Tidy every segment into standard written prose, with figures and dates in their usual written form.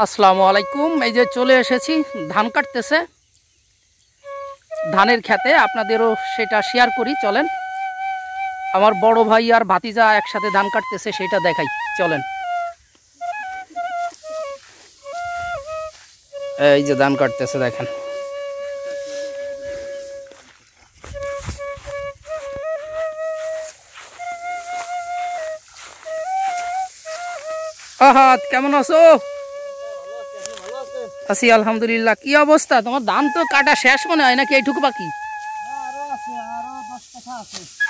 আসসালামু আলাইকুম। এই যে চলে এসেছি, ধান কাটতেছে ধানের খেতে, আপনাদেরও সেটা শেয়ার করি। চলেন, আমার বড় ভাই আর ভাতিজা একসাথে ধান কাটতেছে, সেটা দেখাই। চলেন, এই যে ধান কাটতেছে দেখেন। আহাত, কেমন আছো? আছি আলহামদুলিল্লাহ। কি অবস্থা তোমার? ধান তো কাটা শেষ মনে হয় নাকি? এইটুকু বাকি?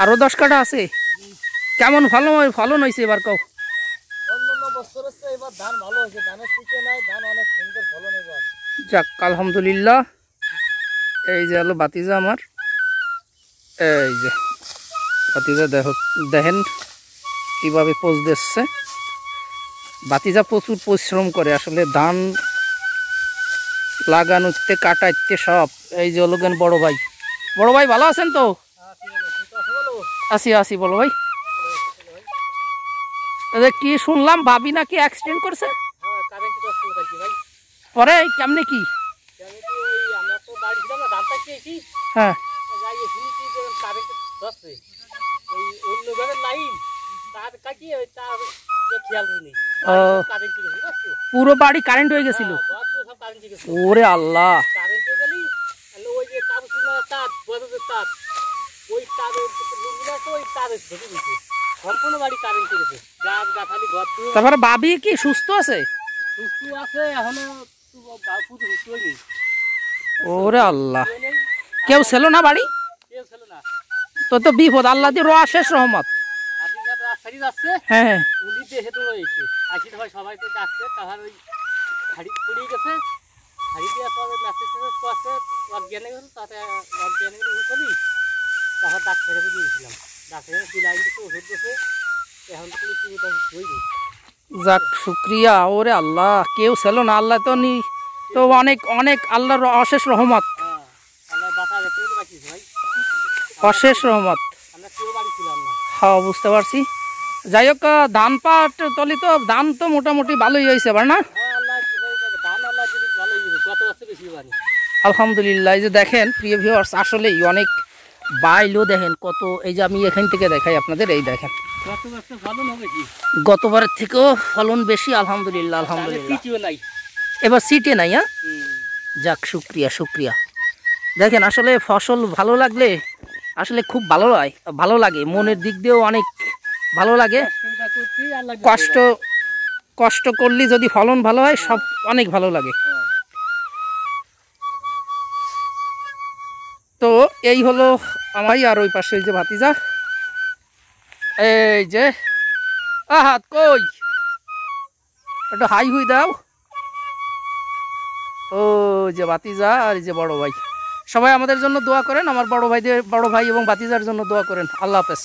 আরো 10 কাঠা আছে। কেমন ফলন হয়েছে এবার? কও। যাক আলহামদুলিল্লাহ। এই যে হলো ভাতিজা আমার, এই যে ভাতিজা দেখেন কিভাবে পোজ দিচ্ছে। ভাতিজা প্রচুর পরিশ্রম করে আসলে, ধান লাগানোতে কাটাইতে সব। এই যে হলো বড় ভাই। বড় ভাই ভালো আছেন তো? আছি আছি। বলো ভাই, কি শুনলাম ভাবি নাকি অ্যাক্সিডেন্ট করছে? পরে কেমনে কি? হ্যাঁ, পুরো বাড়ি কারেন্ট হয়ে গেছিল। ওরে আল্লাহ। তারপরে ভাবি কি সুস্থ আছে? ওরে আল্লাহ, কেউ ছিল না বাড়ি? তো তো বিপদ, আল্লাহ দিয়ে রোয়া শেষ রহমত। হ্যাঁ, যাক শুক্রিয়া। ওরে আল্লাহ, কেউ ছিল না, আল্লাহ তো তো অনেক অনেক আল্লাহর অশেষ রহমত, অশেষ রহমত। হ্যাঁ, বুঝতে পারছি। যাই হোক, ধান পাট তলি তো ধান তো মোটামুটি ভালোই হয়েছে এবার না? আলহামদুলিল্লাহ। এই যে দেখেন প্রিয় ভিউয়ার্স, আসলেই অনেক বাইলও দেখেন কত। এই যে আমি এখান থেকে দেখাই আপনাদের, এই দেখেন গতবারের থেকেও ফলন বেশি। আলহামদুলিল্লাহ আলহামদুলিল্লাহ। এবার সিটে নাই। হ্যাঁ, যাক শুক্রিয়া শুক্রিয়া। দেখেন আসলে ফসল ভালো লাগলে আসলে খুব ভালো লাগে, মনের দিক দিয়েও অনেক ভালো লাগে। কষ্ট করলে যদি ফলন ভালো হয়, সব অনেক ভালো লাগে। তো এই হলো আমারই। আর ওই পাশে যে ভাতিজা, এই যে আহাত কই, একটু হাই হুই দাও। ও যে ভাতিজা আর এই যে বড় ভাই, সবাই আমাদের জন্য দোয়া করেন। আমার বড় ভাই এবং ভাতিজার জন্য দোয়া করেন। আল্লাহ হাফেজ।